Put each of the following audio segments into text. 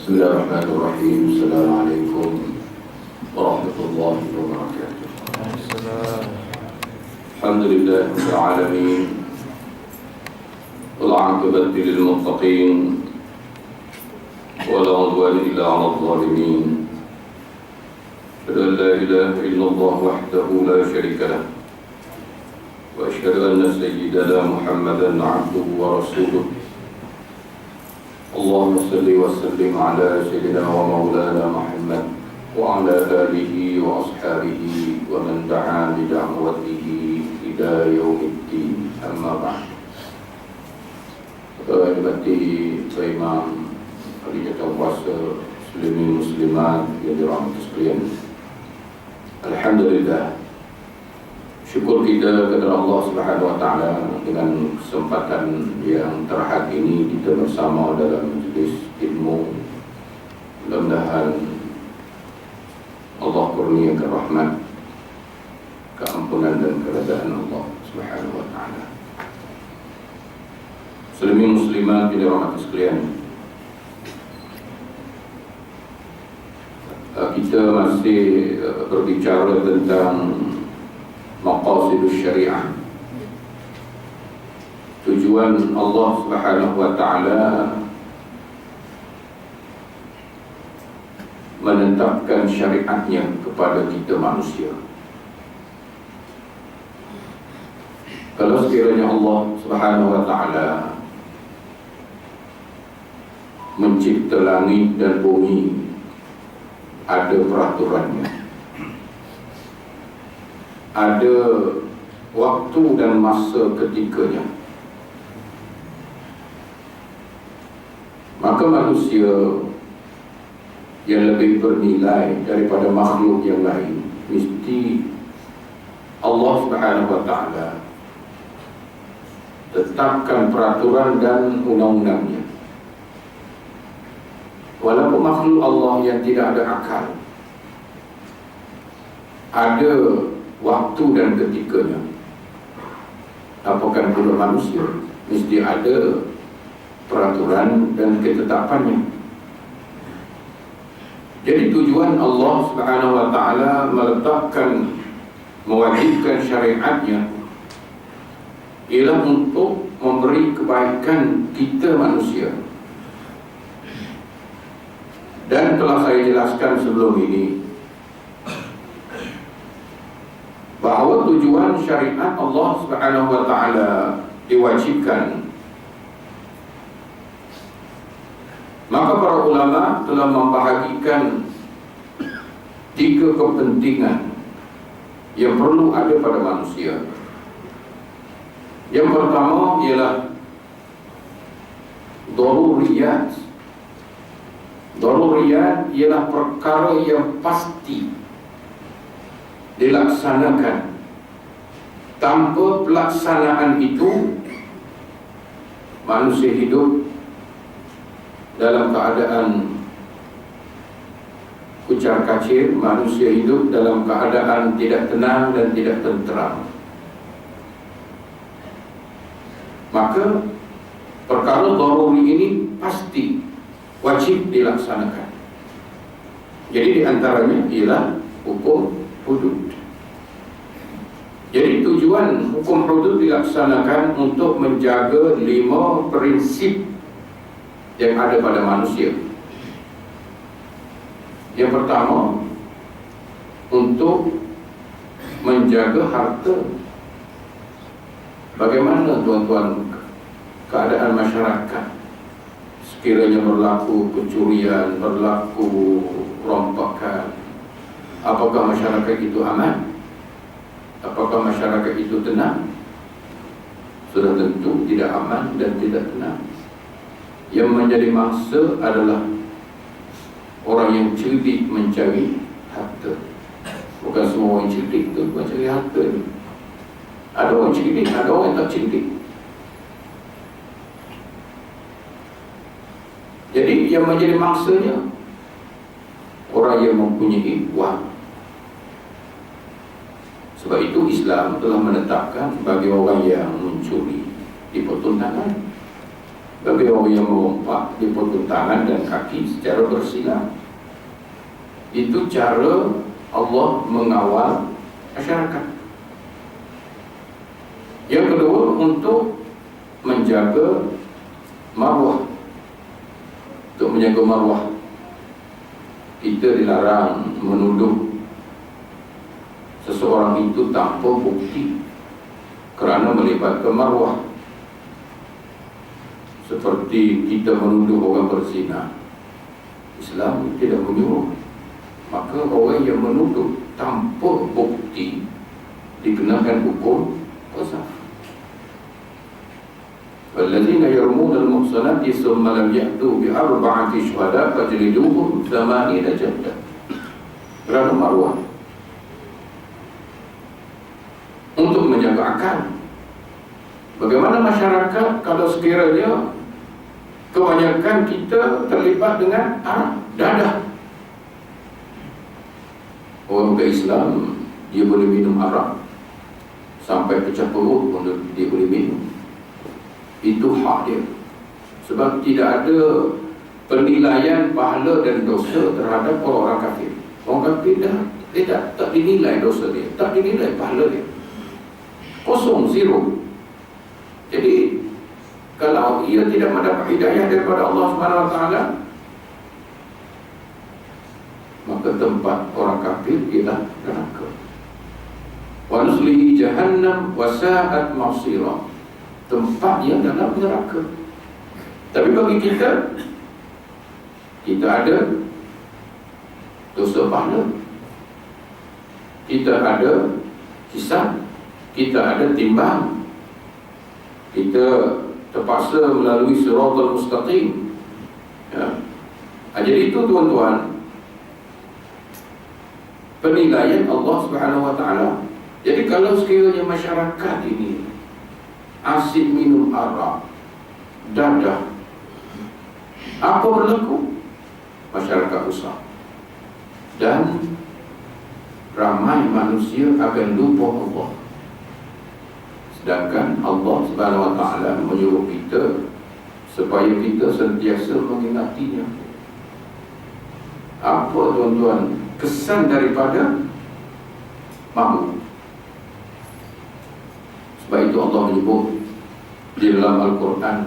Bismillahirrahmanirrahim. Assalamualaikum warahmatullahi wabarakatuh. Alhamdulillahirabbil alamin. Wal 'aqibatu lil muttaqin. Wa la 'udwana illa 'alal zalimin. Asyhadu an la ilaha illallah wahdahu la syarika lah. Wa asyhadu anna sayyidana Muhammadan 'abduhu wa rasuluh. Allahumma salli wa sallim ala sayyidina wa maulana Muhammad wa ala alihi wa ashabihi wa man da'a bi da'watihi ila yaumiddin, amma ba'd. Hormati Tuan Imam Ali Jatawasa, muslimin muslimat yang dirahmati sekalian. Alhamdulillah, syukur kita kepada Allah Subhanahu wa taala dengan kesempatan yang terhad ini kita bersama dalam majlis ilmu. Mudah-mudahan Allah kurniakan rahmat, keampunan dan keredaan Allah Subhanahu wa taala. Muslimin muslimat yang dirahmati sekalian, kita masih berbicara tentang maqasidus syariah, tujuan Allah Subhanahu wa taala menetapkan syariatnya kepada kita manusia. Kalau sekiranya Allah Subhanahu wa taala mencipta langit dan bumi, ada peraturannya, ada waktu dan masa ketikanya. Maka manusia yang lebih bernilai daripada makhluk yang lain, mesti Allah Subhanahu wa taala tetapkan peraturan dan undang-undangnya. Walaupun makhluk Allah yang tidak ada akal, ada waktu dan ketikanya. Apakah pula manusia, mesti ada peraturan dan ketetapannya. Jadi tujuan Allah Subhanahu wa taala meletakkan, mewajibkan syariatnya ialah untuk memberi kebaikan kita manusia. Dan telah saya jelaskan sebelum ini bahawa tujuan syariat Allah Subhanahu wa taala diwajibkan, maka para ulama telah membahagikan 3 kepentingan yang perlu ada pada manusia. Yang pertama ialah daruriyat. Daruriyat ialah perkara yang pasti dilaksanakan. Tanpa pelaksanaan itu, manusia hidup dalam keadaan kucar kacir, manusia hidup dalam keadaan tidak tenang dan tidak tenteram. Maka perkara daruri ini pasti wajib dilaksanakan. Jadi diantaranya ialah hukum hudud. Jadi tujuan hukum hudud dilaksanakan untuk menjaga 5 prinsip yang ada pada manusia. Yang pertama, untuk menjaga harta. Bagaimana tuan-tuan keadaan masyarakat sekiranya berlaku pencurian, berlaku rompakan? Apakah masyarakat itu aman? Apakah masyarakat itu tenang? Sudah tentu tidak aman dan tidak tenang. Yang menjadi mangsa adalah orang yang cerdik mencari harta. Bukan semua orang cerdik itu mencari harta. Ada orang cerdik, ada orang yang tak cerdik. Jadi yang menjadi mangsanya orang yang mempunyai wang. Sebab itu Islam telah menetapkan bagi orang yang mencuri dipotong tangan. bagi orang yang merompak dipotong tangan dan kaki secara bersila. Itu cara Allah mengawal masyarakat. Yang kedua, untuk menjaga maruah. Untuk menjaga maruah, kita dilarang menuduh seseorang itu tanpa bukti kerana melibatkan maruah. Seperti kita menuduh orang berzina, Islam tidak menyuruh. Maka orang yang menuduh tanpa bukti dikenakan hukum qazaf. Walladzina yarmuna al-muhsanati thumma lam ya'tu bi arba'ati syuhada fajliduhum 80 jaldah. Kerana maruah, untuk menjaga akal. Bagaimana masyarakat kalau sekiranya kebanyakan kita terlibat dengan arak dadah? Orang Islam dia boleh minum arak sampai pecah perut pun dia boleh minum. Itu hak dia. Sebab tidak ada penilaian pahala dan dosa terhadap orang kafir. Orang kafir dia tak dinilai dosa dia, tak dinilai pahala dia. Kosong, zero. Jadi kalau ia tidak mendapat hidayah daripada Allah Subhanahu Wa Taala, maka tempat orang kafir ialah neraka. Wa nuslihi jahannam wa sa'at masira. Tempat yang dalam neraka. Tapi bagi kita ada dosa pahala, kita ada hisab, kita ada timbang, kita terpaksa melalui siratal mustaqim. Ya. Jadi itu tuan-tuan, penilaian Allah Subhanahu Wa Taala. Jadi kalau sekiranya masyarakat ini asyik minum arak, dadah, apa berlaku? Masyarakat rusak dan ramai manusia akan lupa Allah. Sedangkan Allah Subhanahu Wa Taala menyuruh kita supaya kita sentiasa mengingatinya. Apa tuan-tuan kesan daripada mabuk? Sebab itu Allah menyebut di dalam Al-Quran,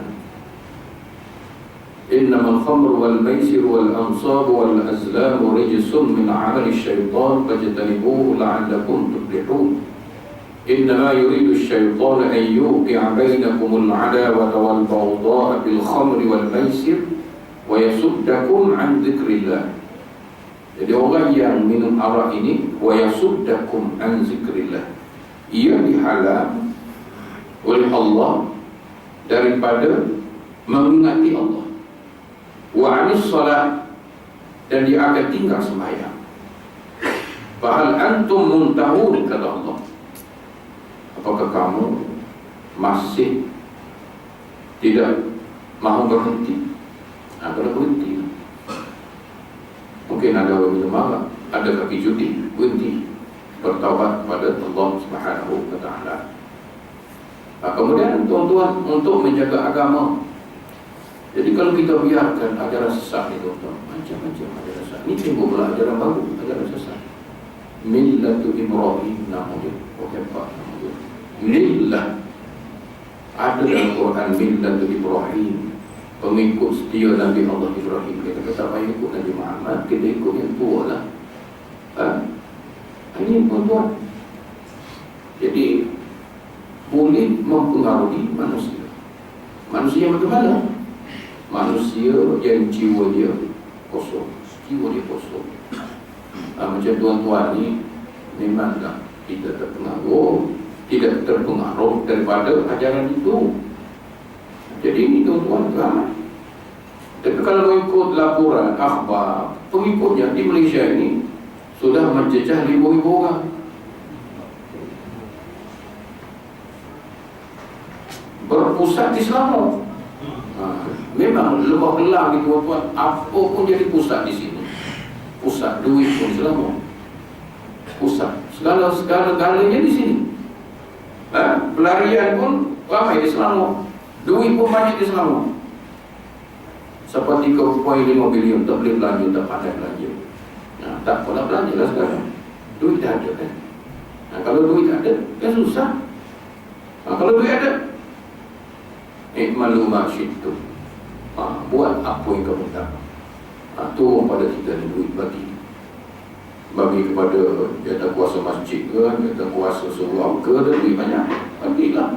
innamal khamru wal maisir wal ansab wal azlam rijsun min amali syaitan fajtanibuhu la'allakum tuflihun. Innama yuridu syaitan an yuqi'a bainakumul adawata wal baghdha'a bil khamri wal maisir wa yasuddakum an dzikrillah. Jadi orang yang minum arak ini wa yasuddakum an dzikrillah, ia dihalang oleh Allah daripada mengingati Allah. Wa anis salat, dan dia akan tinggal sembahyang. Fahal antum muntahun, kata Allah. Apakah kamu masih tidak mahu berhenti? Kalau berhenti, mungkin ada orang minum arak, ada kaki judi, berhenti, bertaubat kepada Allah Subhanahu Wa Taala. Kemudian tuan-tuan, untuk menjaga agama. Jadi kalau kita biarkan ajaran sesat ni tuan-tuan, macam-macam ajaran sesat ni, timbul pula ajaran baru, ajaran sesat. Millatu Ibrahim namanya, hebat namanya. Millah, ada dalam Quran Millatu Ibrahim, pengikut setia Nabi Allah Ibrahim. Kita kata apa ikut Nabi Muhammad, kita ikut yang tua lah. Ini tuan-tuan, jadi boleh mempengaruhi manusia. Manusia bagaimana? Manusia yang jiwa dia kosong, jiwa dia kosong. Macam tuan-tuan ni, memanglah kita terpengaruh, tidak terpengaruh daripada ajaran itu. Jadi ini tuan-tuan ramai. Tapi kalau mengikut laporan akhbar, pengikutnya di Malaysia ini sudah mencecah 5,000 orang. Berpusat di Selangor. Memang Lembah Kelang ni tuan-tuan, apa pun jadi pusat di sini. Pusat duit pun Selangor. Pusat segala-galanya di sini. Pelarian pun ramai di Selangor. Duit pun banyak di Selangor. Sampai 3.5 bilion tak boleh belanja, tak pandai belanja. Tak pernah belanja lah sekarang. Duit dah ada kan. Kalau duit ada, kan susah. Kalau duit ada, ikmalu ma syi'tum. Buat apa yang kamu nak. Turun pada kita ni duit bagi kepada jatah kuasa masjid ke, jatah kuasa surau ke, ada duit banyak, bagilah.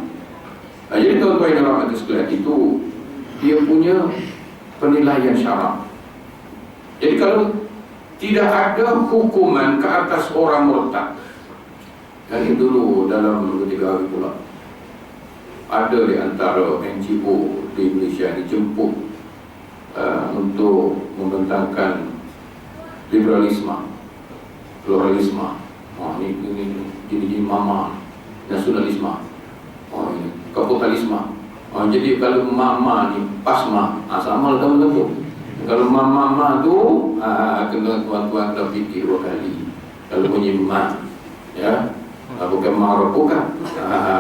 Jadi tuan-tuan yang rahmat sekalian, itu dia punya penilaian syarak. Jadi kalau tidak ada hukuman ke atas orang murtad, yang ini dulu dalam 3 hari pula ada di antara NGO di Malaysia dijemput untuk membentangkan liberalisme, pluralisme, ini jadi mama, nasionalisme, ini kapitalisme. Jadi kalau mama ni pasma, sama lah tu. Kalau mama tu kena tuan-tuan dah fikir 2 kali. Kalau bunyi ma, ya, bukan maropuka.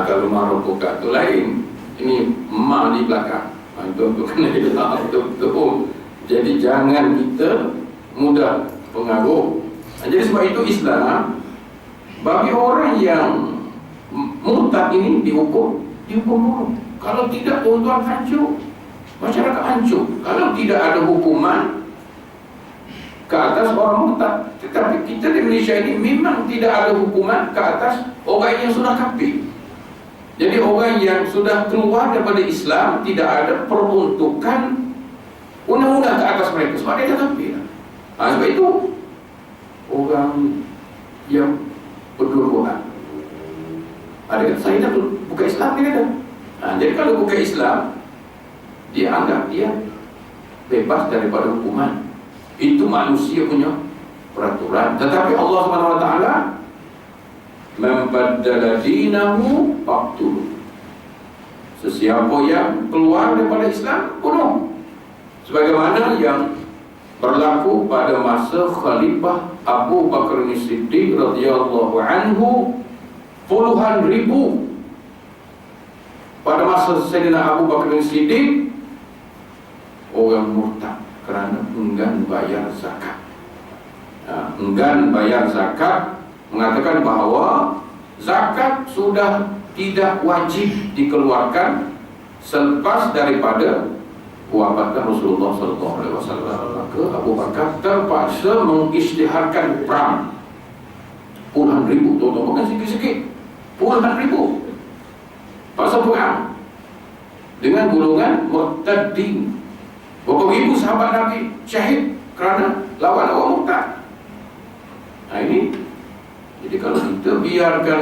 Kalau maropuka tu lain. Ini ma di belakang. Itu kena betul. Jadi jangan kita mudah pengaruh. Jadi sebab itu Islam bagi orang yang murtad ini dihukum buruk. Kalau tidak, tuan-tuan, hancur. Masyarakat hancur. Kalau tidak ada hukuman ke atas orang murtad. Tetapi kita di Malaysia ini memang tidak ada hukuman ke atas orang yang sudah kafir. Jadi orang yang sudah keluar daripada Islam tidak ada peruntukan undang-undang ke atas mereka sebab dia kafir. Sebab itu orang yang berdua-duaan ada kata, saya dah bukan Islam, dia kata. Jadi kalau bukan Islam, dia anggap dia bebas daripada hukuman. Itu manusia punya peraturan. Tetapi Allah SWT membaddala dinahu faqtuluh. Sesiapa yang keluar daripada Islam, bunuh. Sebagaimana yang berlaku pada masa Khalifah Abu Bakar As-Siddiq radhiyallahu anhu, puluhan ribu pada masa Sayyidina Abu Bakar As-Siddiq orang murtad kerana enggan bayar zakat. Enggan bayar zakat, mengatakan bahawa zakat sudah tidak wajib dikeluarkan selepas daripada wafatan Rasulullah SAW. Maka Abu Bakar terpaksa mengisytiharkan perang. Puluhan ribu, tuan-tuan, bukan sikit-sikit, puluhan ribu pasal perang dengan golongan murtadin. Berapa ribu sahabat Nabi syahid kerana lawan orang murtad. Ini jadi kalau kita biarkan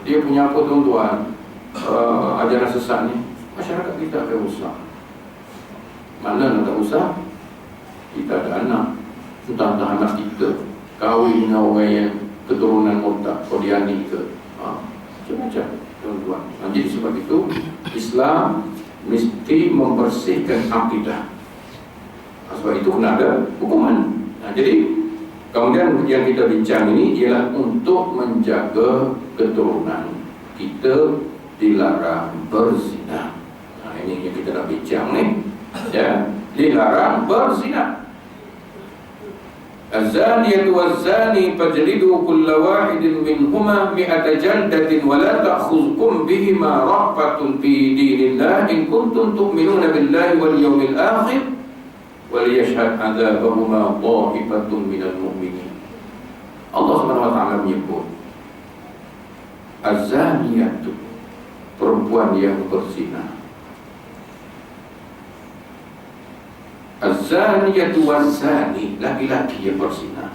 dia punya apa, tuan-tuan, ajaran sesat ni, masyarakat kita akan rusak. Mana nak tak usah, kita ada anak, entah anak kita kahwin dengan orang yang keturunan murtad, Qadiani ke, macam-macam, tuan-tuan. Jadi sebab itu Islam mesti membersihkan akidah. Sebab itu kena ada hukuman. Jadi kemudian yang kita bincang ini ialah untuk menjaga keturunan. Kita dilarang berzina. Ini yang kita nak bincang ni. Ya, dilarang berzina. Az-zaniyatu waz-zani fajlidu kulla wahidin minhuma mi'ata jaldatin wa la ta'khudhukum bihima ra'fatun fi dinillah in kuntum tu'minuna billahi wal yawmil akhir wa liyashhad 'adzabahuma ta'ifatun minal mu'minin. Allah SWT menyebut az-zaniyatu, perempuan yang berzina. Az-zaniyatu waz-zani, laki-laki yang berzina.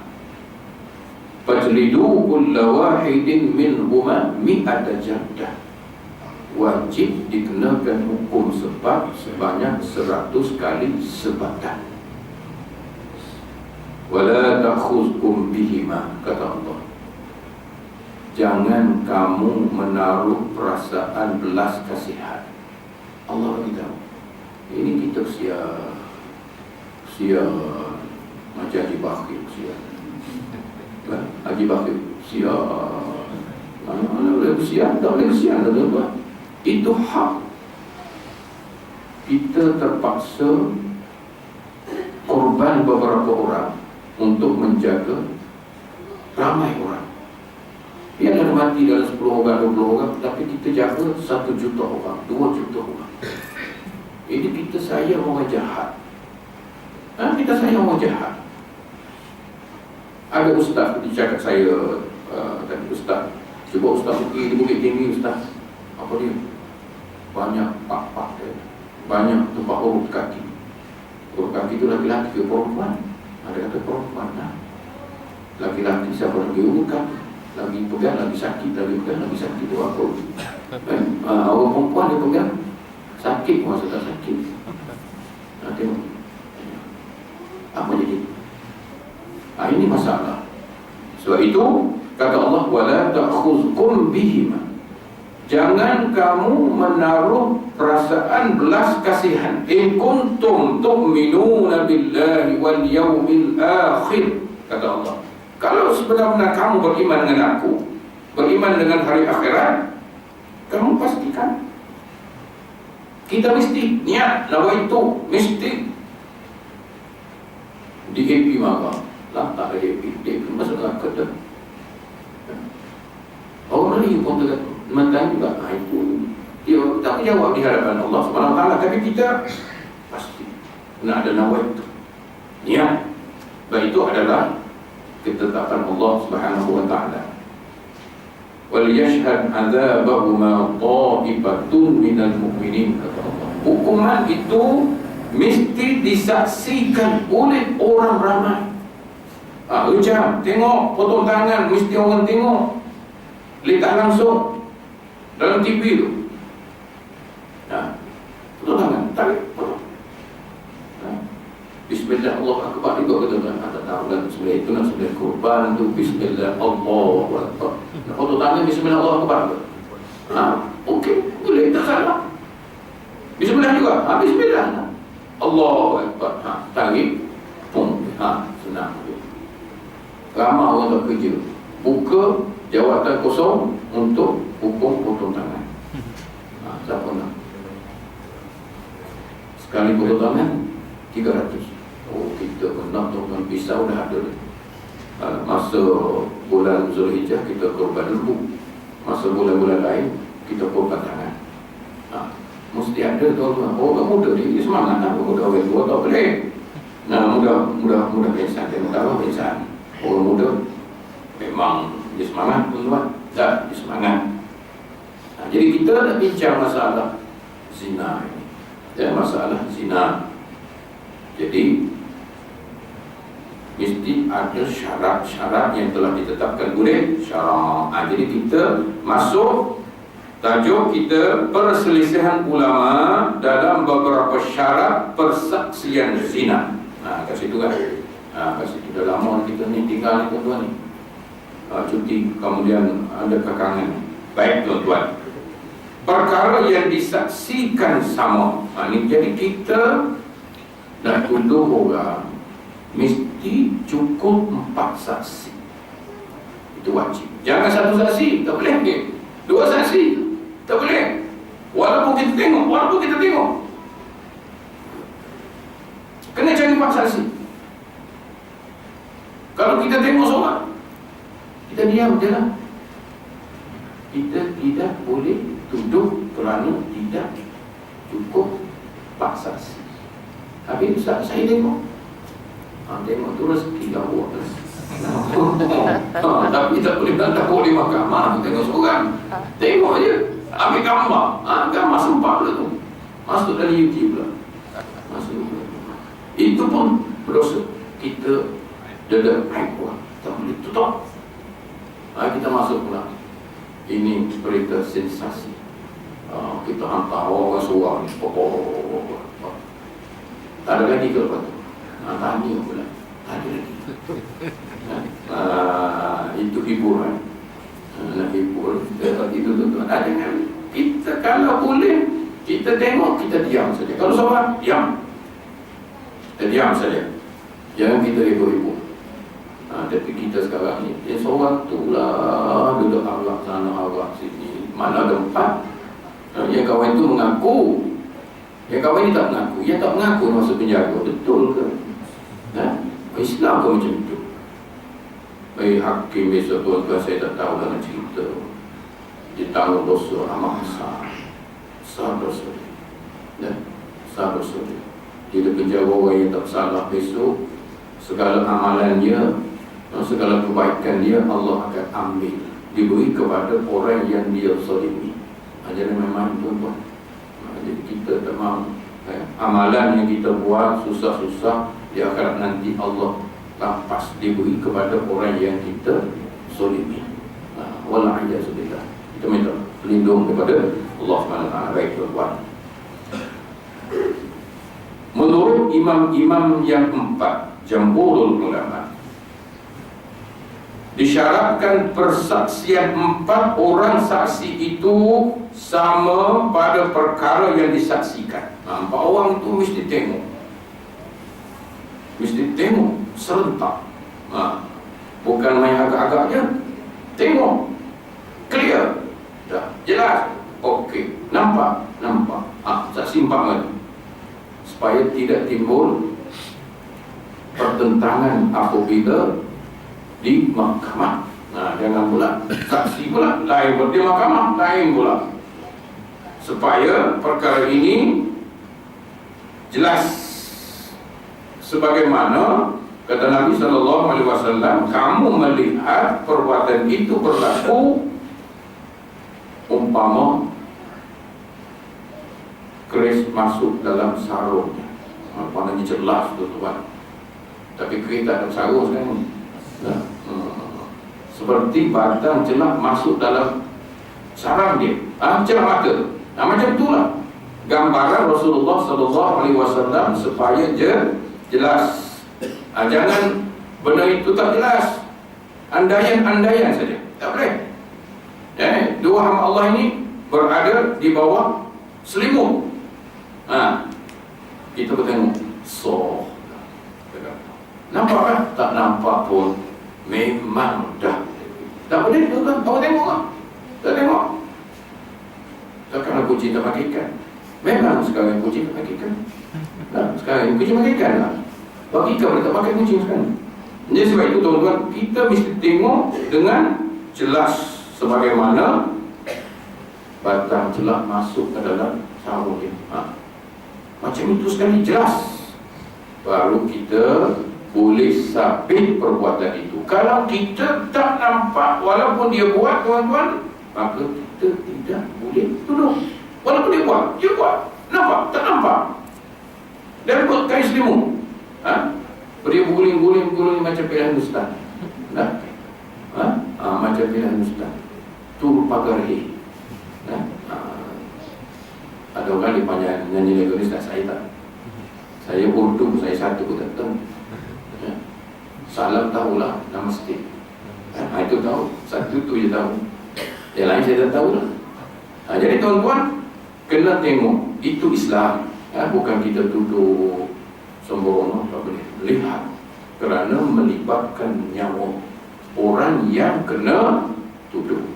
Fajlidu kulla wahidin minhuma mi'ata jaldah, wajib dikenakan hukum sebat sebanyak 100 kali sebatan. Wala ta'khuzkum bihima, kata Allah, jangan kamu menaruh perasaan belas kasihan. Allah beritahu. Ini kita macam Haji Bakir, Haji Bakir tak boleh kesian, tuan-tuan. Itu hak. Kita terpaksa beban beberapa orang untuk menjaga ramai orang. Biarlah mati dalam 10 orang, 20 orang, tapi kita jaga 1 juta orang, 2 juta orang. Ini kita sayang orang jahat. Kita sayang orang jahat. Ada ustaz di cakap saya tadi, ustaz, cuba ustaz pergi di Bukit Tinggi, ustaz. Apa dia? Banyak pak-pak dia. Banyak tempat urut kaki. Urut kaki itu laki-laki ke perempuan. Ada kata perempuan. Laki-laki siapa lagi urut kaki, lagi pegang, lagi sakit, lagi pegang, lagi sakit. Itu apa? Orang perempuan dia pegang, sakit, masa tak sakit. Tengok apa jadi? Ini masalah. Sebab itu kata Allah, wala ta'khuzkum bihima. Jangan kamu menaruh perasaan belas kasihan. In kuntum tu'minuna billahi wal yawmil akhir, kata Allah. Kalau sebenarnya kamu beriman dengan aku, beriman dengan hari akhirat, kamu pastikan. Kita mesti niat, nawaitu, mesti di AP maka lah, tak ada DP masuk akad dah. Orang Melayu pun mentang juga, itu dia tak jawab di hadapan Allah Subhanahu Wa Taala. Tapi kita pasti kena ada nawaitu, niat. Dan itu adalah ketetapan Allah Subhanahu Wa Taala. Wal yashhad adzabahuma ta'ifatun minal mu'minin, kata Allah. Hukuman itu mesti disaksikan oleh orang ramai. Ucap, tengok, potong tangan, mesti orang tengok. Lihat langsung dalam TV tu. Potong tangan, tarik, potong. Bismillah, Allah Akbar juga kata kan. Tak tahu kan sebenarnya itu nak sebenarnya kurban tu. Bismillah, Allahu Akbar. Potong tangan, Bismillah, Allah Akbar. Okey, boleh, tak salah. Bismillah juga, Bismillah, Allahu Akbar. Tarik, pum, senang. Ramai orang tak kerja, buka jawatan kosong untuk hukum potong tangan. Siapa nak? Sekali potong tangan 300. Kita kena potong pisau dah ada. Masa bulan Zulhijjah kita korban lembu. Masa bulan-bulan lain kita korban tangan. Mesti ada tuan-tuan. Orang muda ni semangat lah. Muda orang tua tak boleh. Muda pensan. Tengok tak pensan. Orang muda memang dia semangat, tuan-tuan. Tak, dia semangat. Jadi kita nak bincang masalah zina ini. Masalah zina. Jadi mesti ada syarat-syarat yang telah ditetapkan oleh syarak. Jadi kita masuk tajuk kita, perselisihan ulama dalam beberapa syarat persaksian zina. Kat situ kan. Kat situ dah lama kita ni tinggal ni tuan-tuan ni. Cuti, kemudian ada kekangan. Baik tuan-tuan. Perkara yang disaksikan sama. Ini jadi kita nak tuduh orang mesti cukup 4 saksi. Itu wajib. Jangan 1 saksi, tak boleh. 2 saksi, tak boleh. Walaupun kita tengok. Kena cari 4 saksi. Kalau kita tengok seorang, kita diam je lah. Kita tidak boleh tuduh kerana tidak cukup 4 saksi. Habis Ustaz, saya tengok. Tengok tu rezeki awak. Tapi tak boleh datang oleh mahkamah. Tengok seorang, tengok je, ambil gambar. Gambar sempat pula tu, masuk dari YouTube pula. Itu pun berdosa. Kita dadak aib orang, tak boleh tutup. Kita masuk pula. Ini berita sensasi. Kita hantar orang seorang ni. Tak ada lagi ke lepas tu? Tanya pula. Tak ada lagi. Itu hiburan. Nak hibur. Itu tuan-tuan. Jangan. Kita kalau boleh, kita tengok, kita diam saja. Kalau seorang, diam. Kita diam saja. Jangan kita hibur-hibur. Tapi kita sekarang ni, seorang tu lah duduk arak sana, arak sini. Mana ada 4. Yang kawan itu mengaku. Yang kawan ini tak mengaku. Yang tak mengaku masuk penjara. Betul ke? Islam pun macam itu. Hakim besok tuan-tuan saya tak tahu dalam cerita ditanggung dosa amat besar. Besar dosa dia. Besar dosa dia. Dia penjara orang yang tak salah besok, segala amalan dia, segala kebaikan dia Allah akan ambil, diberi kepada orang yang dia zalimi. Jangan memang tuan-tuan. Jadi kita tak mahu amalan yang kita buat susah-susah di akhirat nanti Allah lampas diberi kepada orang yang kita zalimi. Wala'iyyazubillah. Kita minta pelindung kepada Allah SWT. Baik tuan-tuan, menurut imam-imam yang empat, jamhurul ulama, disyaratkan persaksian empat orang saksi itu sama pada perkara yang disaksikan. Empat orang itu mesti tengok, serentak. Bukan main agak-agaknya, tengok, clear, dah jelas, okey, nampak. Saksi empat lagi, supaya tidak timbul pertentangan apabila di mahkamah. Jangan pula saksi pula lain, di mahkamah lain pula, supaya perkara ini jelas. Sebagaimana kata Nabi SAW, kamu melihat perbuatan itu berlaku umpama keris masuk dalam sarungnya. Maknanya jelas tuan-tuan. Tapi keris tak ada sarung sekarang. Seperti batang celak masuk dalam sarang dia. Celak mata. Macam itulah gambaran Rasulullah SAW supaya jelas. Jangan benda itu tak jelas, andaian saja, tak boleh. Dua hamba Allah ini berada di bawah selimut. Kita bertengok, nampak kan? Tak nampak pun, memang dah tak boleh. Tuan-tuan, awak tengok tak? Tak tengok. Takkanlah kucing tak makan ikan. Memang sekarang kucing tak makan ikan. Sekarang kucing makan ikan lah. Bagi ikan boleh tak pakai kucing sekarang. Jadi sebab itu tuan-tuan, kita mesti tengok dengan jelas, sebagaimana batang celak masuk ke dalam sarung dia. Macam itu sekali jelas, baru kita boleh sabit perbuatan itu. Kalau kita tak nampak walaupun dia buat tuan-tuan, maka kita tidak boleh tuduh. Walaupun dia buat, nampak, tak nampak. Dan buat kain selimut, dia guling-guling macam pilihan ustaz. Macam pilihan ustaz. Tu pagarhi. Ada orang dia nyanyi lagu ni, saya tak. Saya Urdu, saya satu pun tak tahu. Salam tahulah, namaste. Itu tahu, satu tu je tahu. Yang lain saya tak tahu lah. Jadi tuan-tuan, kena tengok, itu Islam. Bukan kita tuduh sembrono, tak boleh. Lihat, kerana melibatkan nyawa orang yang kena tuduh.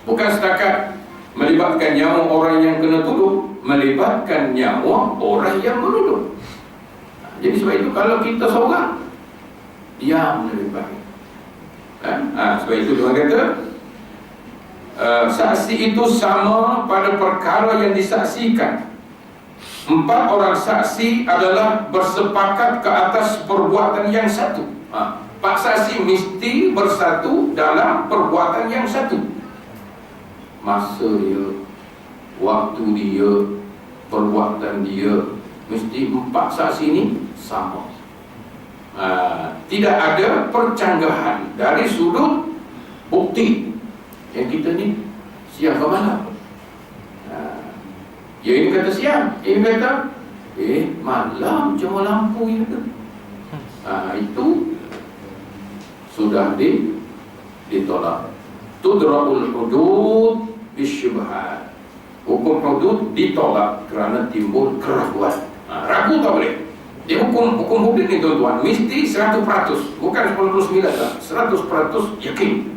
Bukan setakat melibatkan nyawa orang yang kena tuduh, melibatkan nyawa orang yang menuduh. Jadi sebab itu kalau kita seorang, diam lebih baik. Sebab itu dia kata, saksi itu sama pada perkara yang disaksikan. Empat orang saksi adalah bersepakat ke atas perbuatan yang satu. Empat saksi mesti bersatu dalam perbuatan yang satu. Masa dia, waktu dia, perbuatan dia, mesti empat saksi ini sama. Tidak ada percanggahan dari sudut bukti. Yang kita ni siang ke malam. Ya ini kata siang, ini kata malam cuma lampu itu. Itu sudah ditolak. Tudra'ul hudud bisyubhat. Hukum hudud ditolak kerana timbul keraguan. Ragu tak boleh. Dia hukum hudud ni tuan-tuan mesti 100%, bukan 99%, 100% yakin.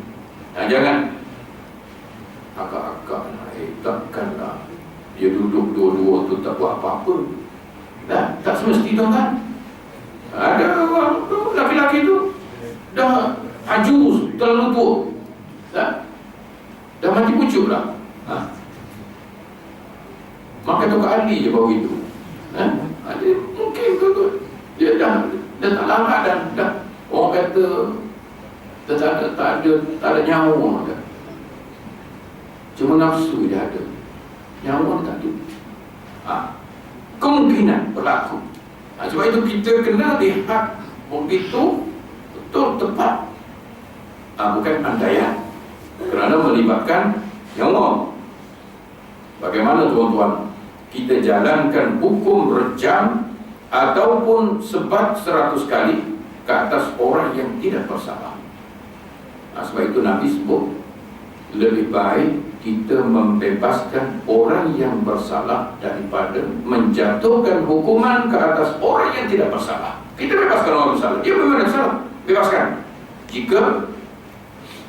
Jangan agak-agak takkanlah dia duduk dua-dua tu tak buat apa-apa. Tak semesti tuan-tuan. Ada orang tu ajuz, terlalu tua, dah mati pucuk dah. Maka tu ahli je baru itu. Dia mungkin tu dia dah tak lama dah orang kata tak ada nyawa dah. Cuma nafsu dia ada, nyawa tak ada. Kemungkinan berlaku. Sebab itu kita kena lihat begitu betul tepat, bukan andaian, kerana melibatkan nyawa. Bagaimana tuan-tuan kita jalankan hukum rejam ataupun sebat 100 kali ke atas orang yang tidak bersalah? Sebab itu Nabi sebut lebih baik kita membebaskan orang yang bersalah daripada menjatuhkan hukuman ke atas orang yang tidak bersalah. Kita bebaskan orang bersalah, dia memang bersalah, bebaskan. Jika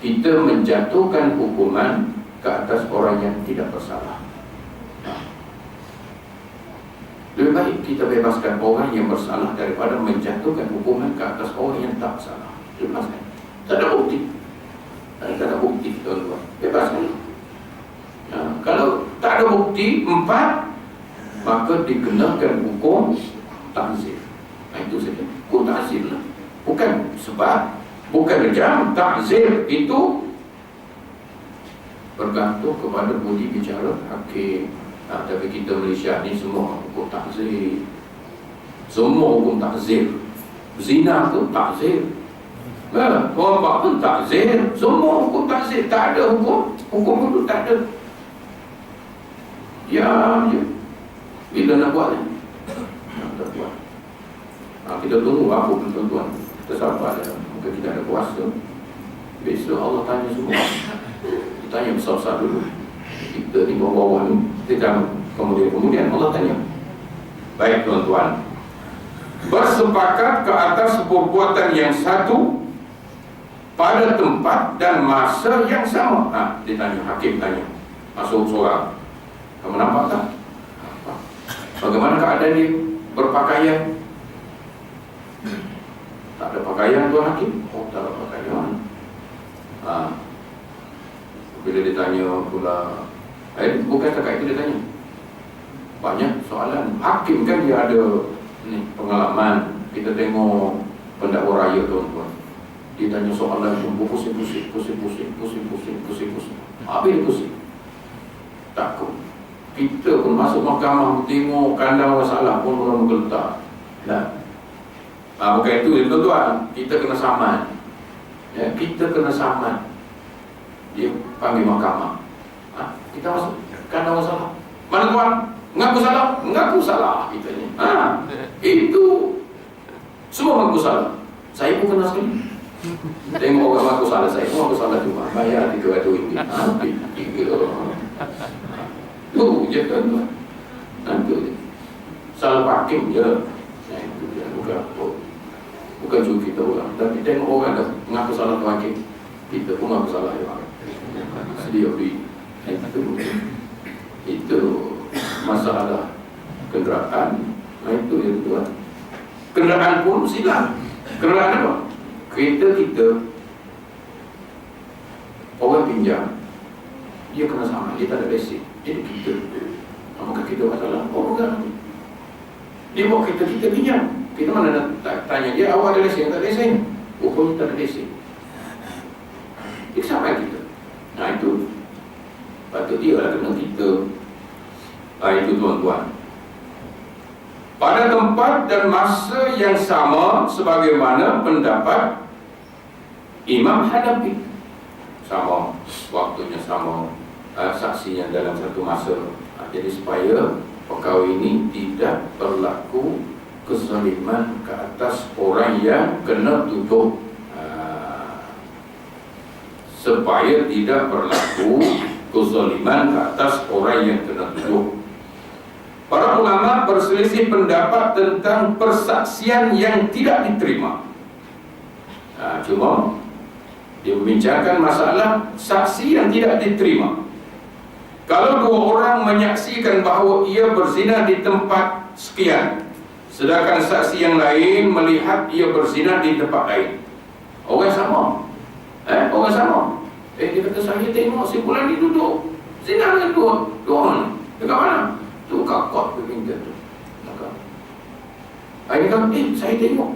kita menjatuhkan hukuman ke atas orang yang tidak bersalah, lebih baik kita bebaskan orang yang bersalah daripada menjatuhkan hukuman ke atas orang yang tak bersalah. Bebaskan. Tak ada bukti. Tak ada bukti, tuan-tuan. Bebaskan. Kalau tak ada bukti, 4, maka dikenakan hukum ta'zir. Itu saja. Hukum ta'zir lah. Bukan sebab, bukan rejam. Ta'zir itu bergantung kepada budi bicara hakim. Tapi kita Malaysia ni semua hukum ta'zir. Semua hukum ta'zir. Zina tu ta'zir, rompak pun ta'zir. Semua hukum ta'zir. Tak ada hukum itu tak ada. Ya je. Bila nak buat ni? Tak buat. Kita tunggu apa pun tuan-tuan. Kita sabar je. Mungkin kita ada puasa. Besok Allah tanya semua. Kita tanya besar-besar dulu. Kita ni bawah-bawah ni, kita kemudian Allah tanya. Baik tuan-tuan, bersepakat ke atas perbuatan yang satu pada tempat dan masa yang sama. Dia tanya, hakim tanya, masuk seorang, kamu nampak tak? Bagaimana keadaan dia berpakaian? Tak ada pakaian tuan hakim. Oh, tak ada pakaian. Bila ditanya pula, bukan setakat itu dia tanya, banyak soalan. Hakim kan dia ada pengalaman. Kita tengok pendakwa raya tuan-tuan, dia tanya soalan tu pusing-pusing. Habis dia pusing. Takut. Kita pun masuk mahkamah, tengok kandang masalah pun orang menggeletar. Bukan itu tuan-tuan, kita kena saman. Kita kena saman. Dia panggil mahkamah. Kita masuk kandang masalah. Mana tuan? Mengaku salah? Mengaku salah kita ni. Itu semua mengaku salah. Saya pun kena sekali. Tengok orang mengaku salah, saya pun mengaku salah juga. Bayar RM300. Tu je tuan-tuan. Itu je. Salah parking je. Itu je. Bukan suruh kita orang. Tapi tengok orang dah mengaku salah parking, kita pun mengaku salah juga. Sedia beri. Itu masalah kenderaan. Itu yang tuan. Kenderaan pun silap. Kenderaan apa? Kereta kita orang pinjam, dia kena sama, dia tak ada lesen. Jadi kita, apakah kita masalah? Oh enggak. Dia bawa kereta kita pinjam. Kita mana nak tanya dia, awak ada lesen? Tak ada lesen. Rupanya tak ada lesen. Dia sampai kita. Itu patut dia lah kena kita. Itu tuan-tuan. Pada tempat dan masa yang sama sebagaimana pendapat Imam Hanafi. Sama, waktunya sama, saksinya dalam satu masa. Jadi supaya perkara ini tidak berlaku kezaliman ke atas orang yang kena tuduh. Supaya tidak berlaku kezaliman ke atas orang yang kena tuduh. Para ulama berselisih pendapat tentang persaksian yang tidak diterima. Cuma dia membincangkan masalah saksi yang tidak diterima. Kalau dua orang menyaksikan bahawa ia berzina di tempat sekian, sedangkan saksi yang lain melihat ia berzina di tempat lain, orang sama, Orang sama. Dia kata, saya tengok si Fulan ni duduk zina dengan dua orang. Dekat mana? Tu kakak tu pintu tu. Akhirnya kan, saya tengok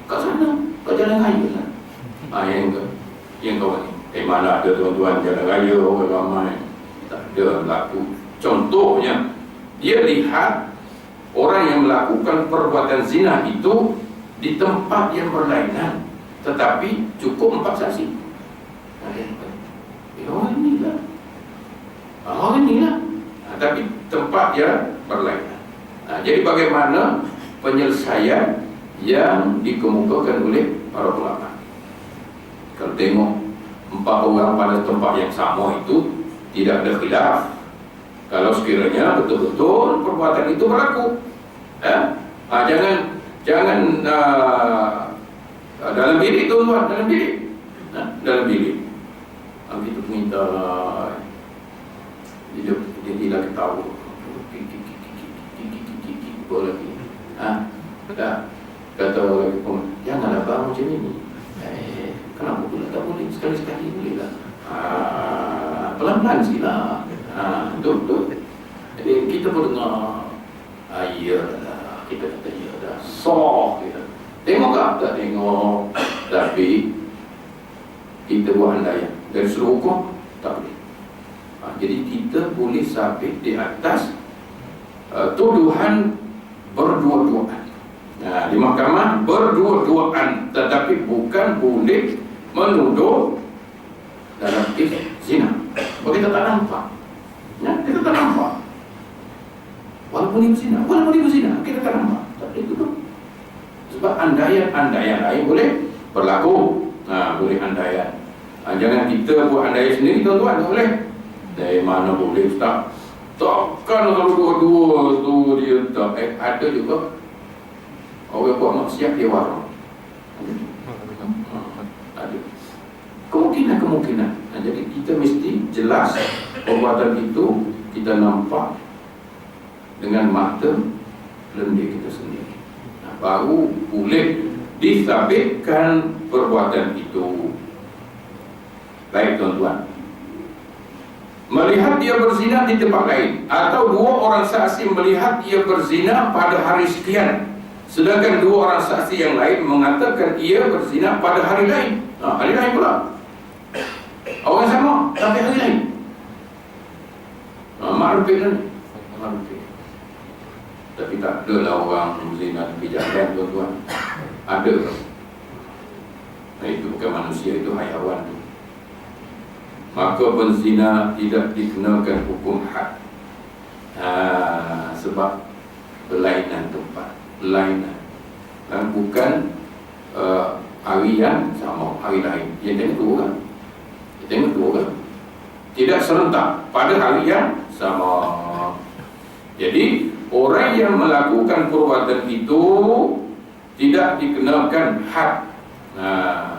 kat sana, kat jalan raya kan. Yang kawan ni, mana ada tuan-tuan jalan raya orang ramai. Tak ada berlaku. Contohnya, dia lihat orang yang melakukan perbuatan zina itu di tempat yang berlainan, tetapi cukup 4 saksi. Orang inilah. Tapi tempat yang berlainan. Jadi bagaimana penyelesaian yang dikemukakan oleh para ulama? Kalau tengok 4 orang pada tempat yang sama itu tidak ada khilaf. Kalau sekiranya betul-betul perbuatan itu berlaku, jangan dalam bilik tuan-tuan, dalam bilik. Kita pengintai, dia hilang ketawa, lagi. Kata lagi pun, janganlah bang macam ini. Kenapa pula tak boleh? Sekali-sekali boleh lah. Pelan-pelan sikit lah. Betul. Jadi kita pun dengar, ya dah. Kita kata ya dah. Soh kita. Tengok tak tengok. Tapi kita buat andaian. Dari seluruh hukum tak boleh. Jadi kita boleh sabit di atas tuduhan berdua-duaan. Di mahkamah berdua-duaan, tetapi bukan boleh menuduh dalam kes zina. Sebab kita tak nampak. Kita tak nampak. Walaupun ibu zina, kita tak nampak. Tak boleh tuduh. Sebab andaian lain boleh berlaku. Boleh andaian. Jangan kita buat andaian sendiri tuan-tuan, tak boleh. Dari mana boleh Ustaz? Takkan kalau dua-dua tu dia tak. Ada juga orang buat maksiat dia warang. Ada kemungkinan. Jadi kita mesti jelas perbuatan itu kita nampak dengan mata lendir kita sendiri. Baru boleh disabitkan perbuatan itu. Baik tuan-tuan, melihat dia berzina di tempat lain, atau 2 orang saksi melihat dia berzina pada hari sekian, sedangkan 2 orang saksi yang lain mengatakan ia berzina pada hari lain. Hari lain pula. Orang sama, tapi hari lain. Ma'rufin kan? Ma'rufin. Tapi tak adalah orang berzina di jalan tuan-tuan. Ada. Itu bukan manusia, itu hayawan. Maka berzina tidak dikenakan hukum had. Sebab berlainan tempat, berlainan, dan bukan hari yang sama, hari lain. Yang tengok dua orang, tidak serentak pada hari yang sama. Jadi orang yang melakukan perbuatan itu tidak dikenakan had.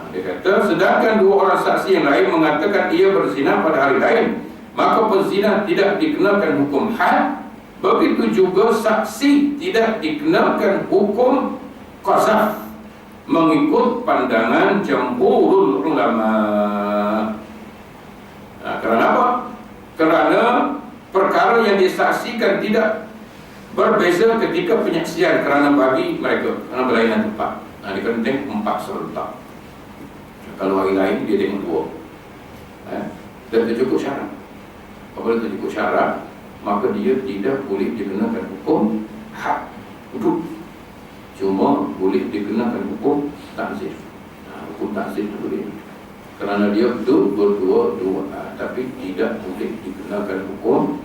Dia kata, sedangkan 2 orang saksi yang lain mengatakan ia berzina pada hari lain, maka penzina tidak dikenakan hukum had. Begitu juga saksi tidak dikenakan hukum qazaf mengikut pandangan jamhurul ulama. Kerana apa? Kerana perkara yang disaksikan tidak berbeza ketika penyaksian kerana bagi mereka, kerana berlainan tempat. Dia kena tengok 4 serentak. Kalau hari lain dia tengok 2. Dan tercukup syarat. Apabila tercukup syarat, maka dia tidak boleh dikenakan hukum had. Cuma boleh dikenakan hukum takzir. Hukum takzir itu boleh. Kerana dia betul berdua-dua, tapi tidak boleh dikenakan hukum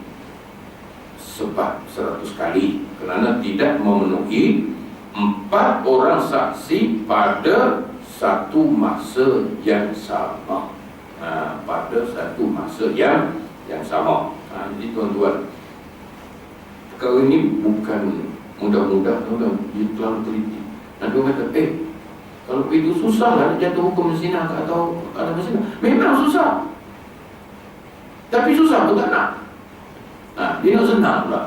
sebab 100 kali. Kerana tidak memenuhi 4 orang saksi pada satu masa yang sama. Pada satu masa yang sama. Jadi tuan-tuan, perkara ini bukan mudah-mudah, dia terlalu teliti. Nanti orang kata, kalau itu susah lah jatuh hukum zina atau ada zina. Memang susah, tapi susah pun tak nak. Dia nak senang pula.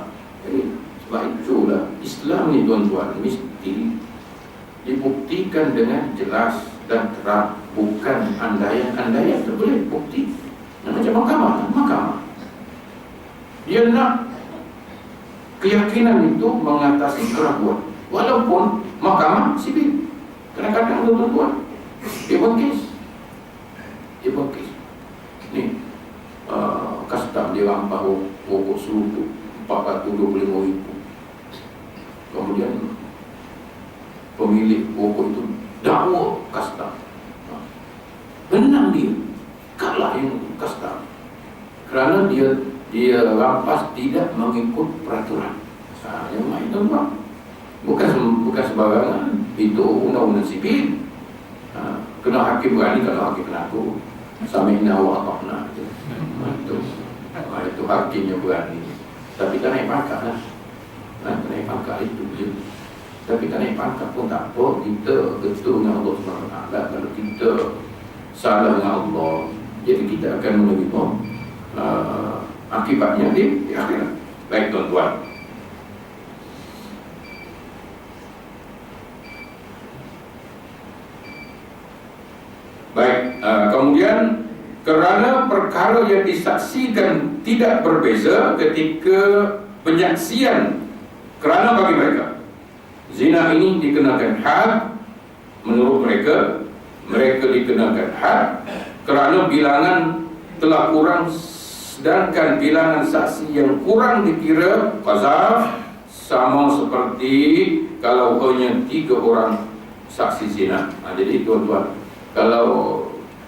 Sebab itulah Islam ni tuan-tuan mesti dibuat dibuktikan dengan jelas dan terang, bukan andaian-andaian. Itu boleh bukti. Macam mahkamah. Dia nak keyakinan itu mengatasi keraguan, walaupun mahkamah sipil. Kadang-kadang tuan-tuan dia bangkis. Ni custom dia rampas pokok seluruh 425,000. Kemudian pemilik pokok itu dakwa custom. Menang dia, kalah yang custom, kerana dia rampas tidak mengikut peraturan. Yang main tuan, bukan sembarangan. Itu undang-undang sipil. Kena hakim berani. Kalau hakim mengaku sami'na wa ata'na, itu hakimnya berani. Tapi tak naik pangkat lah. Tak naik pangkat itu je. Tapi tak naik pangkat pun tak apa. Kita betul dengan Allah SWT. Kalau kita salah dengan Allah, jadi kita akan menerima akibatnya di akhirat. Baik tuan-tuan, kemudian kerana perkara yang disaksikan tidak berbeza ketika penyaksian, kerana bagi mereka zina ini dikenakan had. Menurut mereka dikenakan had kerana bilangan telah kurang, sedangkan bilangan saksi yang kurang dikira qazaf, sama seperti kalau hanya 3 orang saksi zina. Jadi tuan-tuan, kalau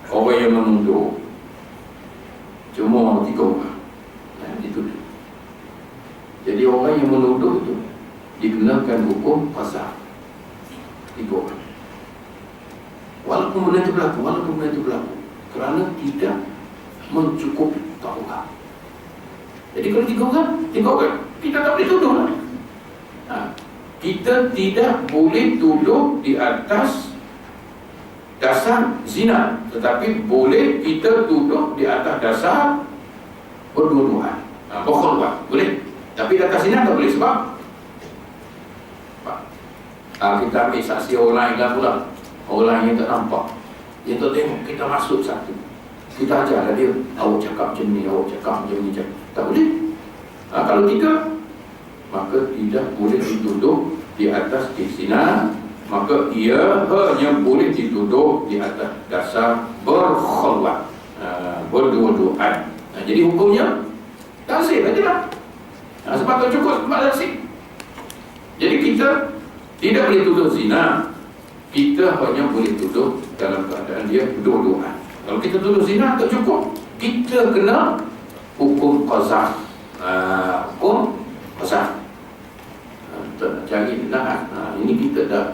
orang yang menuduh cuma 3 orang, dituduh. Jadi orang yang menuduh itu dikenakan hukum qazaf 3 orang. Walaupun benda itu berlaku, kerana tidak mencukupi 4 orang. Jadi kalau 3 orang, kita tak boleh tuduh lah. Kita tidak boleh tuduh di atas dasar zina, tetapi boleh kita tuduh di atas dasar berdua-duaan, berkhulwat, boleh. Tapi di atas zina tak boleh. Sebab kita ambil saksi orang lain pula, orang yang tak nampak, dia tak tengok, kita masuk satu, kita ajarlah dia, awak cakap macam ni, awak cakap macam ni, tak boleh. Kalau tidak, maka tidak boleh dituduh di atas zina, maka ia hanya boleh dituduh di atas dasar berkhulwat, berdua-duaan. Jadi hukumnya taksir saja lah. Sebab tak cukup sebab taksir. Jadi kita tidak boleh tuduh zina, kita hanya boleh tuduh dalam keadaan dia berdua-duaan. Kalau kita tuduh zina tak cukup, kita kena hukum qazaf. Hukum qazaf. Cari nahan. Ini kita dah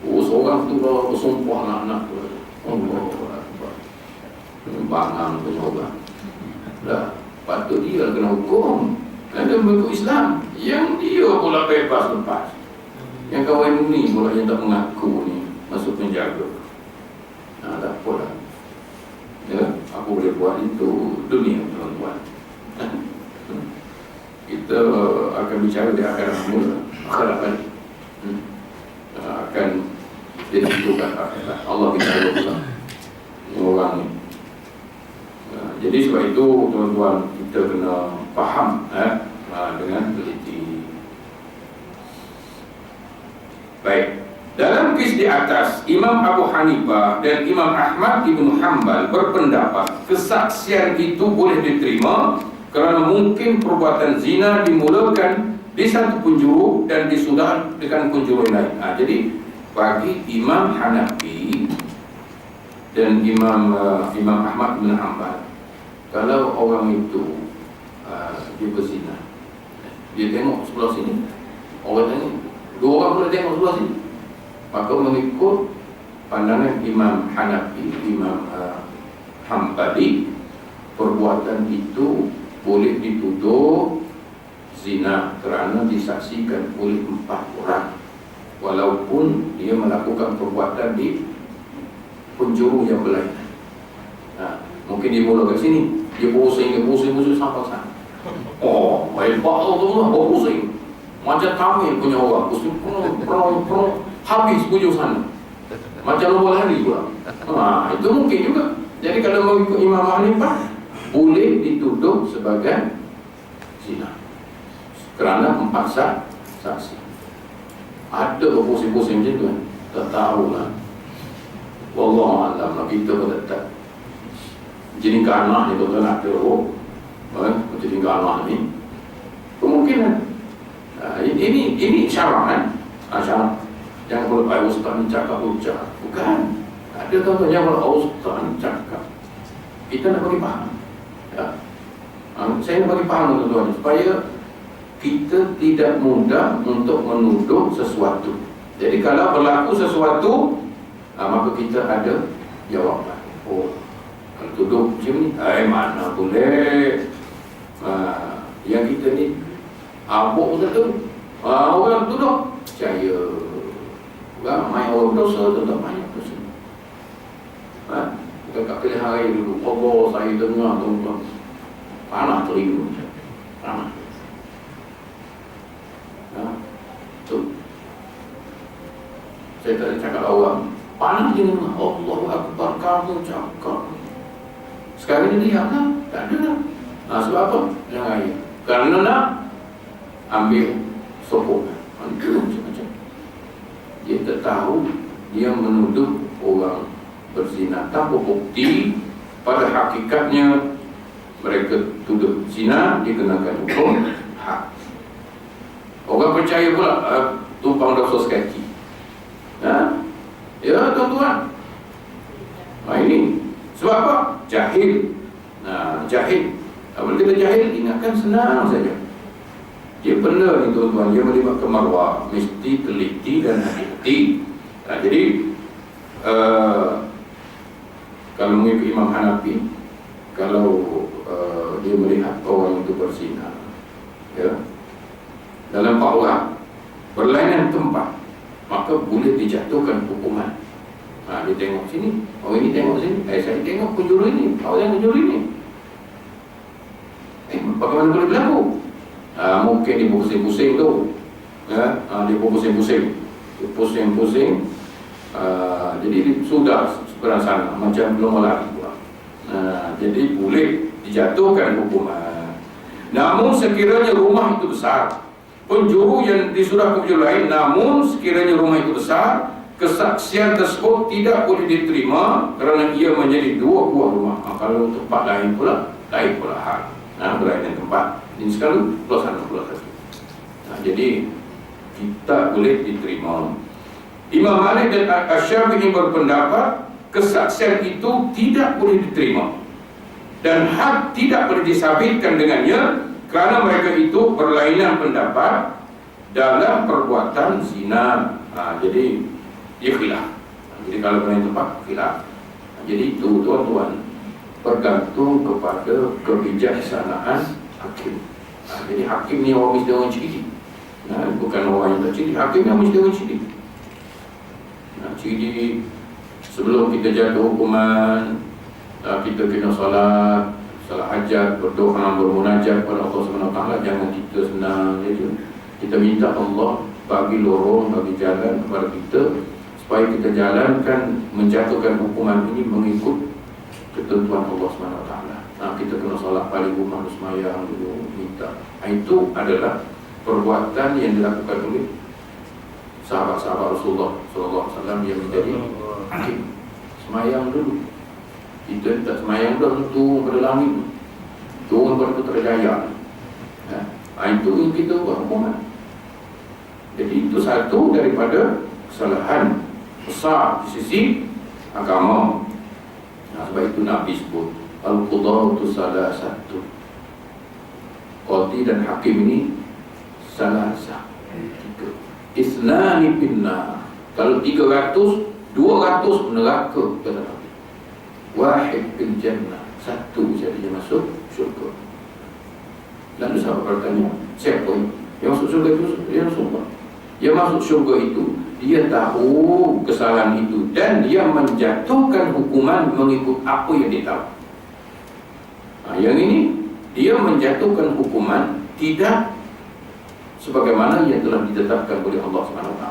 seorang tu bersumpah anak-anak tu, bangang punya orang. Dah patut dia kena hukum. Ada mengikut Islam, yang dia pula bebas lepas. Yang kawan ni pula yang tak mengaku ni masuk penjara. Tak apalah. Ya, aku boleh buat itu dunia, tuan-tuan. Kita akan bicara di akhirat semula. Akhirat balik akan ditentukan akhirat. Allah bicara pula orang ni. Jadi sebab itu tuan-tuan, kita kena faham dengan teliti. Baik, dalam kes di atas, Imam Abu Hanifah dan Imam Ahmad Ibn Hanbal berpendapat kesaksian itu boleh diterima kerana mungkin perbuatan zina dimulakan di satu penjuru dan disudahi dengan penjuru lain. Jadi bagi Imam Hanafi dan Imam Ahmad Ibn Hanbal, kalau orang itu dia berzina, dia tengok sebelah sini, orang tengok, 2 orang boleh tengok sebelah sini, maka mengikut pandangan Imam Hanafi, Imam Hanbali, perbuatan itu boleh dituduh zina kerana disaksikan oleh 4 orang, walaupun dia melakukan perbuatan di penjuru yang berlainan. Mungkin dia mula kat sini, dia pusing sampai sana. Hebat tu, pusing macam kami punya orang, pusing penuh. habis hujung sana. Macam lomba lari pula. Itu mungkin juga. Jadi kalau mengikut Imam Hanifah, boleh dituduh sebagai zina kerana 4 saksi. Ada pusing-pusing macam tu kan? Tak tahulah. Wallahualam, kita pun tak jenis anak ni tuan-tuan nak macam jenis anak ni kemungkinan. Ini syarak kan? Syarak. Jangan kalau ustaz ni cakap ucap. Bukan. Ada tuan-tuan yang kalau ustaz ni cakap, kita nak bagi faham. Ya. Saya nak bagi faham tuan-tuan supaya kita tidak mudah untuk menuduh sesuatu. Jadi kalau berlaku sesuatu, maka kita ada jawapan. Oh, kalau tuduh macam ni, mana boleh. Yang kita ni abuk pun tak tahu. Orang tuduh, percaya. Ramai orang berdosa, tetap banyak dosa. Kita kat pilihan raya dulu, Allah saya dengar tuan-tuan, panah telinga. Panah. Tu. Saya tak cakap orang, panah je dengar, Allahu Akbar, kamu cakap. Sekarang ni diam lah, tak ada lah. Sebab apa? Pilihan raya. Kerana nak ambil sokong. Itu macam-macam. Dia tak tahu, dia menuduh orang berzina tanpa bukti. Pada hakikatnya mereka tuduh zina, dikenakan hukum had. Orang percaya pula tumpang dosa sekaki. Ya tuan-tuan, ini sebab apa? Jahil. Jahil. Kalau kita jahil, ingatkan senang saja. Dia benar ni tuan-tuan, dia melibatkan marwah, mesti teliti dan hati-hati. Jadi kalau mengikut Imam Hanafi, kalau dia melihat orang itu berzina, ya, dalam 4 orang berlainan tempat, maka boleh dijatuhkan hukuman. Dia tengok sini, orang ini tengok sini, saya tengok penjuru ini, orang yang penjuru ini. Bagaimana boleh berlaku? Mungkin dia pusing-pusing tu, ya, dia pusing-pusing, jadi sudah seberang sana, macam belum lari pula. Jadi boleh dijatuhkan hukuman. Namun sekiranya rumah itu besar, penjuru yang disuruh ke penjuru lain, namun sekiranya rumah itu besar, kesaksian tersebut tidak boleh diterima kerana ia menjadi 2 buah rumah. Kalau tempat lain pula hal. Berlainan tempat. Ini sekali pulau sana, pulau satu. Jadi kita boleh diterima. Imam Malik dan Asy-Syafi'i berpendapat kesaksian itu tidak boleh diterima dan had tidak boleh disabitkan dengannya kerana mereka itu berlainan pendapat dalam perbuatan zina. Jadi dia khilaf. Jadi kalau berlainan tempat khilaf. Jadi itu tuan-tuan bergantung kepada kebijaksanaan hakim. Jadi hakim ni orang mesti orang cerdik. Bukan orang yang tak cerdik. Hakim ni mesti orang cerdik. Cerdik. Sebelum kita jatuh hukuman, kita kena solat hajat, berdoa, bermunajat kepada Allah SWT. Jangan kita senang saja. Kita minta Allah bagi lorong, bagi jalan kepada kita supaya kita jalankan, menjatuhkan hukuman ini mengikut ketentuan Allah SWT. Kita kena solat paling rumah, semayang dulu, minta. Itu adalah perbuatan yang dilakukan oleh sahabat-sahabat Rasulullah SAW yang menjadi hakim. Semayang dulu. Kita tak semayang dulu, turun pada langit, turun pada Putrajaya. Itu yang kita buat hukuman. Jadi itu satu daripada kesalahan besar di sisi agama. Sebab itu Nabi sebut Al-Qudatu salah satu, qadhi dan hakim ini salah satu. Isnani finnar. Kalau 300, 200 neraka, kata Nabi. Wahid fil jannah, satu saja dia masuk syurga. Lalu sahabat bertanya, siapa yang masuk syurga itu? Ya Rasulullah. Yang masuk syurga itu, dia tahu kesalahan itu dan dia menjatuhkan hukuman mengikut apa yang dia tahu. Yang ini, dia menjatuhkan hukuman tidak sebagaimana yang telah ditetapkan oleh Allah SWT.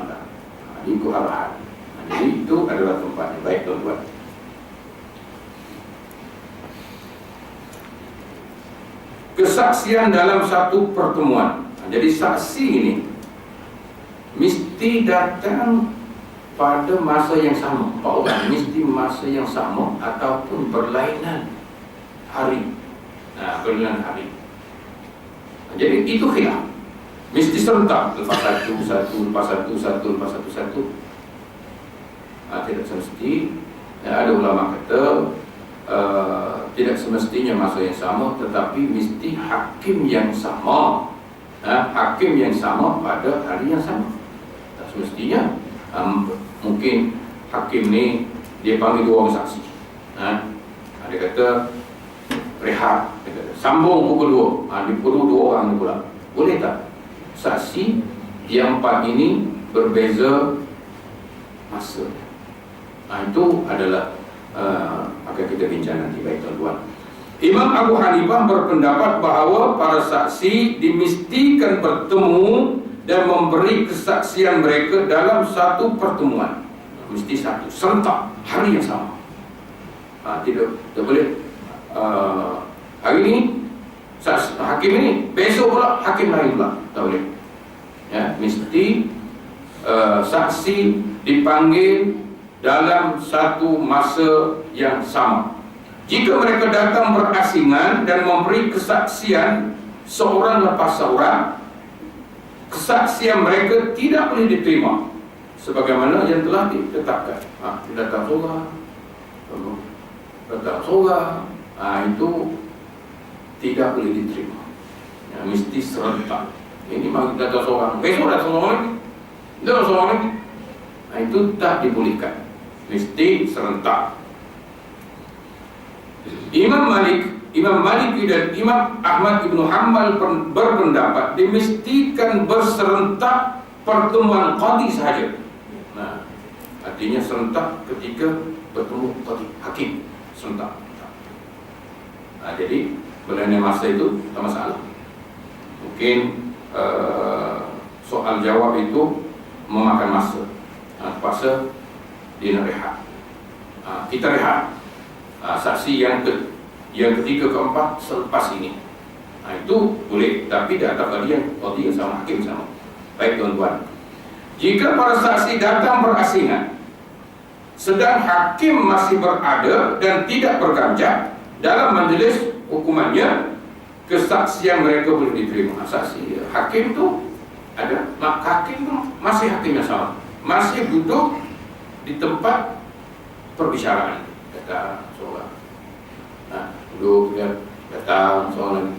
ikut arahan. Jadi itu adalah tempatnya. Baik tuan-tuan. Kesaksian dalam satu pertemuan. Jadi saksi ini mesti datang pada masa yang sama. Orang mesti masa yang sama ataupun berlainan hari. Berlainan hari. Jadi itu khilaf. Mesti serentak, lepas satu, lepas satu. Tidak semesti. Ada ulama kata tidak semestinya masa yang sama, tetapi mesti hakim yang sama. Hakim yang sama pada hari yang sama. Tak semestinya. Mungkin hakim ni dia panggil 2 orang saksi. Dia kata rehat, dia kata sambung pukul 2. Dia perlu 2 orang ni pula. Boleh tak? Saksi yang 4 ini berbeza masa. Itu adalah akan kita bincang nanti. Baik tuan-tuan. Imam Abu Hanifah berpendapat bahawa para saksi dimestikan bertemu dan memberi kesaksian mereka dalam satu pertemuan. Mesti satu, serentak, hari yang sama. Tidak boleh hari ini hakim ini, besok pula hakim lain pula. Tak boleh. Mesti saksi dipanggil dalam satu masa yang sama. Jika mereka datang berasingan dan memberi kesaksian seorang lepas seorang, kesaksian mereka tidak boleh diterima sebagaimana yang telah ditetapkan. Datang seorang, itu tidak boleh diterima. Mesti serentak. Ini datang seorang, besok datang seorang lagi, datang seorang lagi. Itu tak dibolehkan. Mesti serentak. Imam Malik dan Imam Ahmad Ibn Hanbal berpendapat dimestikan berserentak pertemuan qadi sahaja. Artinya serentak ketika bertemu qadi, hakim serentak. Jadi berlainan masa itu tak masalah. Mungkin soal jawab itu memakan masa. Terpaksa dia nak rehat. Kita rehat. Saksi yang ketiga, keempat selepas ini. Itu boleh, tapi datang kalian qadi yang sama, hakim sama. Baik tuan-tuan. Jika para saksi datang berasingan sedang hakim masih berada dan tidak berganjak dalam majlis hukumannya, kesaksian mereka boleh diterima. Saksi hakim tu ada, hakim tu masih hakim yang sama, masih duduk di tempat perbicaraan. Kata seorang, duduk dia datang seorang lagi.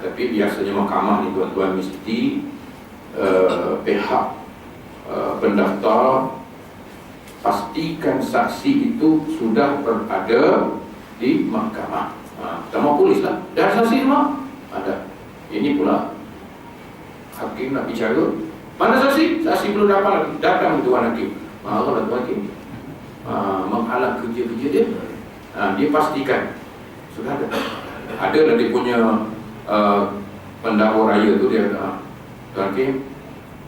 Tapi biasanya mahkamah ni tuan-tuan mesti pihak pendaftar pastikan saksi itu sudah berada di mahkamah. Sama polis lah, dah saksi semua ada. Ini pula hakim nak bicara, mana saksi? Saksi belum datang tuan hakim. Marah tuan hakim, menghalang kerja-kerja dia. Dia pastikan sudah ada. Ada lah dia punya pendakwa raya tu, dia kata tuan hakim,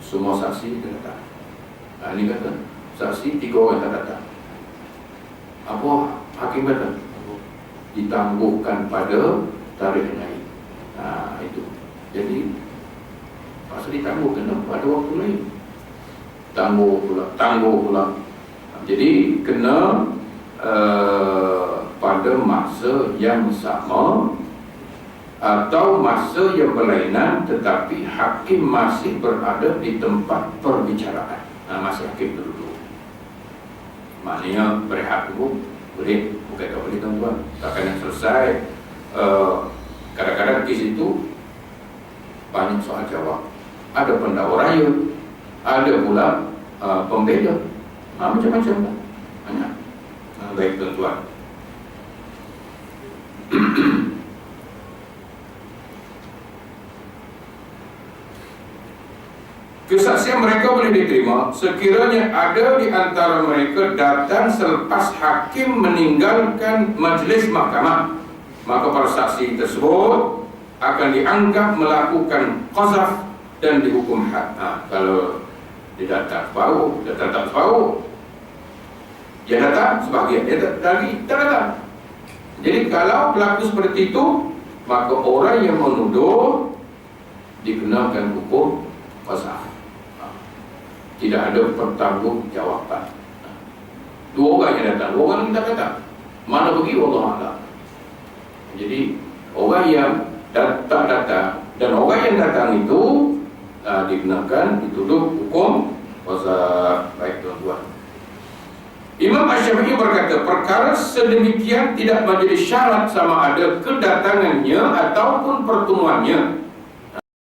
semua saksi kita datang. Ini kata saksi 3 orang tak datang. Apa hakim kata? Ditangguhkan pada tarikh lain. Itu. Jadi pasal ditangguhkan pada waktu lain. Tangguh pula. Jadi kena pada masa yang sama atau masa yang berlainan, tetapi hakim masih berada di tempat perbicaraan. Masih hakim dulu. Maknanya berehat dulu boleh, bukan tak boleh tuan-tuan. Takkan yang selesai. Kadang-kadang kes itu banyak soal jawab. Ada pendakwa raya, ada pula pembela. Macam-macam lah. Banyak. Baik tuan-tuan. Kesaksian mereka boleh diterima sekiranya ada di antara mereka datang selepas hakim meninggalkan majlis mahkamah. Maka para saksi tersebut akan dianggap melakukan qazaf dan dihukum had. Kalau Dia datang separuh, dia datang separuh. Dia datang sebahagian, dia lagi tak datang. Jadi kalau berlaku seperti itu, maka orang yang menuduh dikenakan hukum qazaf. Tidak ada pertanggungjawaban. Dua orang yang datang, dua orang yang tak datang. Mana pergi Allah Ta'ala. Jadi orang yang tak datang dan orang yang datang itu dikenakan, dituduh hukum qazaf. Baik tuan-tuan, Imam Asy-Syafi'i berkata, perkara sedemikian tidak menjadi syarat sama ada kedatangannya ataupun pertemuannya